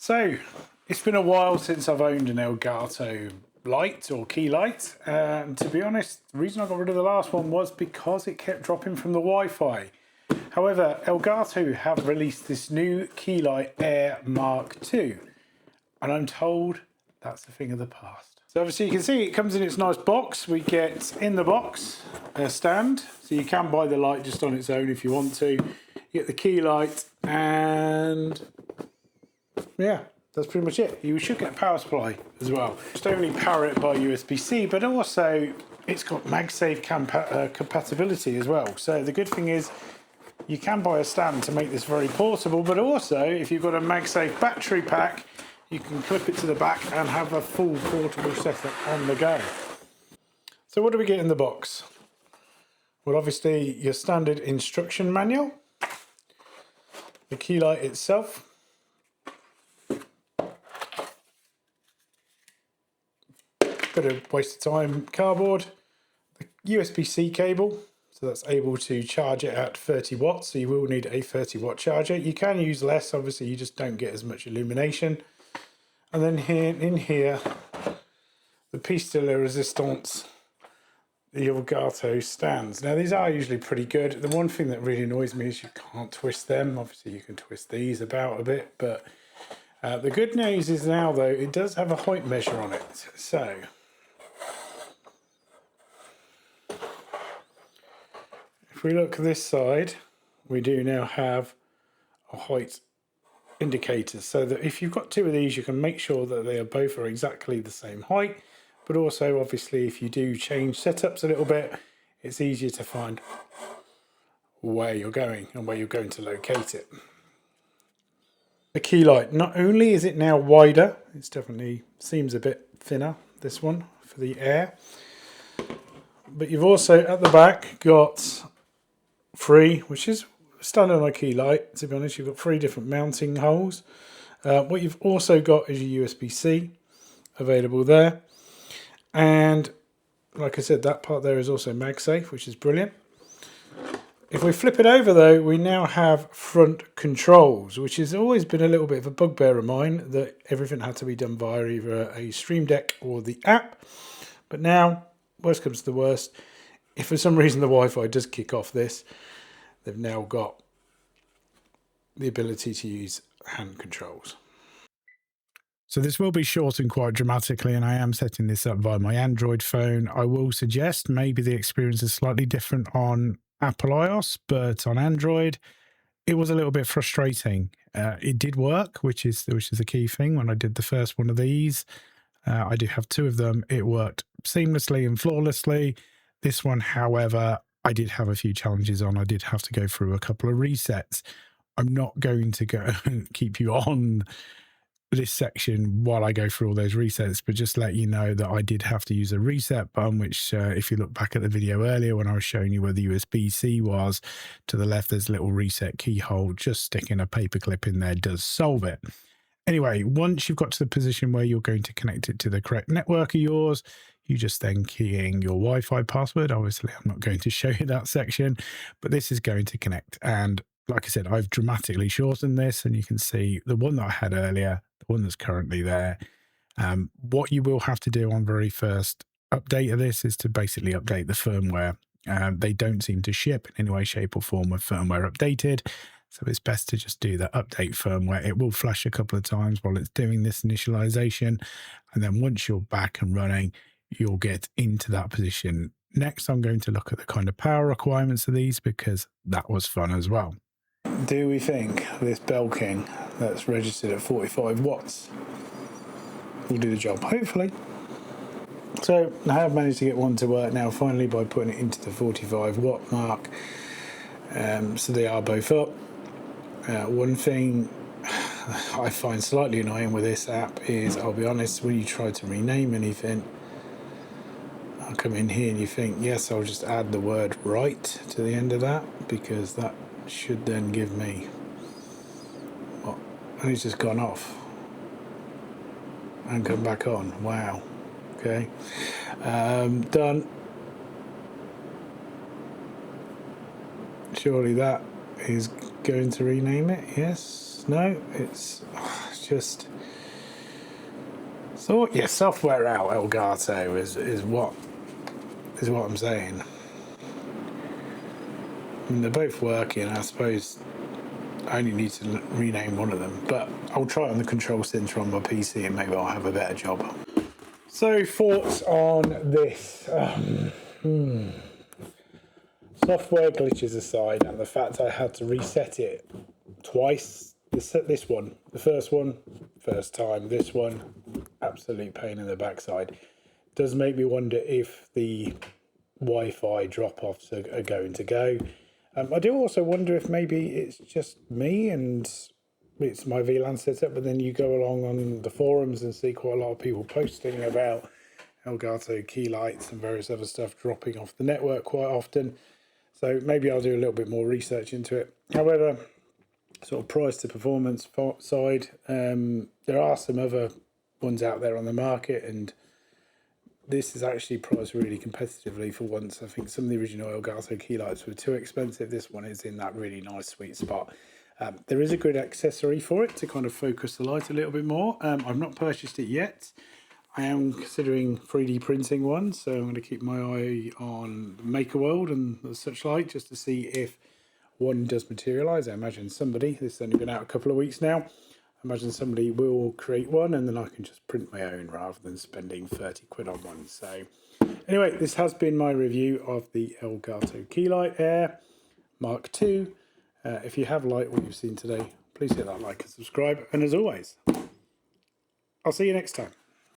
So, it's been a while since I've owned an Elgato light or key light, and to be honest, the reason I got rid of the last one was because it kept dropping from the Wi-Fi. However, Elgato have released this new Key Light Air Mark II, and I'm told that's a thing of the past. So obviously you can see it comes in its nice box. We get in the box a stand, so you can buy the light just on its own if you want to. You get the key light, and yeah, that's pretty much it. You should get a power supply as well. Just only power it by USB-C, but also it's got MagSafe compatibility as well. So the good thing is you can buy a stand to make this very portable, but also if you've got a MagSafe battery pack, you can clip it to the back and have a full portable setup on the go. So what do we get in the box? Well, obviously your standard instruction manual, the key light itself, bit of waste of time cardboard, the USB-C cable, so that's able to charge it at 30 watts, so you will need a 30-watt charger. You can use less, obviously you just don't get as much illumination. And then here, the piece de la resistance, the Elgato stands. Now these are usually pretty good. The one thing that really annoys me is you can't twist them. Obviously you can twist these about a bit, but the good news is now though, it does have a height measure on it. So if we look this side, we do now have a height indicator, so that if you've got two of these, you can make sure that they are both are exactly the same height. But also, obviously, if you do change setups a little bit, it's easier to find where you're going and where you're going to locate it. The key light, not only is it now wider, it's definitely seems a bit thinner, this one, for the air. But you've also, at the back, got three, which is standard on a key light, to be honest. You've got three different mounting holes. What you've also got is your USB-C available there. And like I said, that part there is also MagSafe, which is brilliant. If we flip it over though, we now have front controls, which has always been a little bit of a bugbear of mine, that everything had to be done via either a Stream Deck or the app. But now, worst comes to the worst, if for some reason the Wi-Fi does kick off this, they've now got the ability to use hand controls. So this will be shortened quite dramatically, and I am setting this up via my Android phone. I will suggest maybe the experience is slightly different on Apple iOS, but on Android, it was a little bit frustrating. It did work, which is a key thing. When I did the first one of these, I do have two of them. It worked seamlessly and flawlessly. This one, however, I did have a few challenges on. I did have to go through a couple of resets. I'm not going to go and keep you on this section while I go through all those resets, but just let you know that I did have to use a reset button, which if you look back at the video earlier when I was showing you where the USB-C was, to the left there's a little reset keyhole. Just sticking a paper clip in there does solve it. Anyway, once you've got to the position where you're going to connect it to the correct network of yours, you just then key in your Wi-Fi password. Obviously, I'm not going to show you that section, but this is going to connect. And like I said, I've dramatically shortened this, and you can see the one that I had earlier, the one that's currently there. What you will have to do on very first update of this is to basically update the firmware. They don't seem to ship in any way, shape or form with firmware updated. So it's best to just do the update firmware. It will flash a couple of times while it's doing this initialization. And then once you're back and running, you'll get into that position. Next, I'm going to look at the kind of power requirements of these, because that was fun as well. Do we think this Bell King that's registered at 45 watts will do the job? Hopefully. So I have managed to get one to work now finally by putting it into the 45 watt mark. So they are both up. One thing I find slightly annoying with this app is, I'll be honest, when you try to rename anything, I'll come in here and you think, yes, I'll just add the word right to the end of that, because that should then give me what, and it's just gone off and come back on. Wow. Okay. Done. Surely that is going to rename it. Yes, no, it's It's just sort your software out, Elgato, is what I'm saying. I mean, they're both working. I suppose I only need to rename one of them, but I'll try it on the control center on my PC and maybe I'll have a better job. So, thoughts on this? Software glitches aside, and the fact I had to reset it twice. This one, the first one, first time. This one, absolute pain in the backside. Does make me wonder if the Wi-Fi drop-offs are going to go. I do also wonder if maybe it's just me and it's my VLAN setup, but then you go along on the forums and see quite a lot of people posting about Elgato key lights and various other stuff dropping off the network quite often. So maybe I'll do a little bit more research into it. However, sort of price to performance side, there are some other ones out there on the market, and this is actually priced really competitively for once. I think some of the original Elgato key lights were too expensive. This one is in that really nice sweet spot. There is a good accessory for it to kind of focus the light a little bit more. I've not purchased it yet. I am considering 3D printing one, so I'm going to keep my eye on Maker World and such like, just to see if one does materialise. I imagine somebody, this has only been out a couple of weeks now, I imagine somebody will create one and then I can just print my own rather than spending 30 quid on one. So anyway, this has been my review of the Elgato Key Light Air Mark II. If you have liked what you've seen today, please hit that like and subscribe. And as always, I'll see you next time.